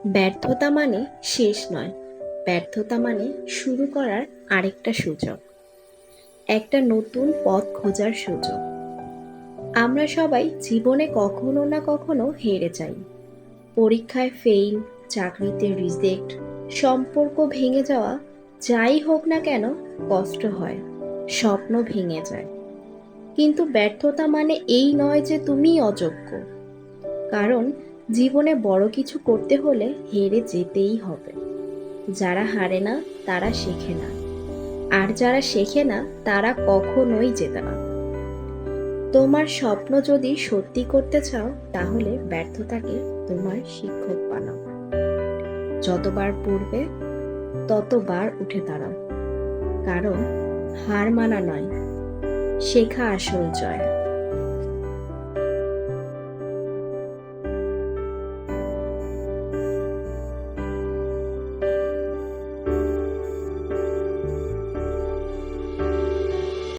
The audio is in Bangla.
ব্যর্থতা মানে শেষ নয়, ব্যর্থতা মানে শুরু করার আরেকটা সুযোগ, একটা নতুন পথ খোঁজার সুযোগ। আমরা সবাই জীবনে কখনো না কখনো হেরে যাই। পরীক্ষায় ফেল, চাকরিতে রিজেক্ট, সম্পর্ক ভেঙে যাওয়া, যাই হোক না কেন কষ্ট হয়, স্বপ্ন ভেঙে যায়। কিন্তু ব্যর্থতা মানে এই নয় যে তুমি অযোগ্য, কারণ জীবনে বড় কিছু করতে হলে হেরে যেতেই হবে। যারা হারে না তারা শেখে না, আর যারা শেখে না তারা কখনোই জেতে না। তোমার স্বপ্ন যদি সত্যি করতে চাও, তাহলে ব্যর্থতাকে তোমার শিক্ষক বানাও। যতবার পড়বে ততবার উঠে দাঁড়াও, কারণ হার মানা নয়, শেখা আসল জয়।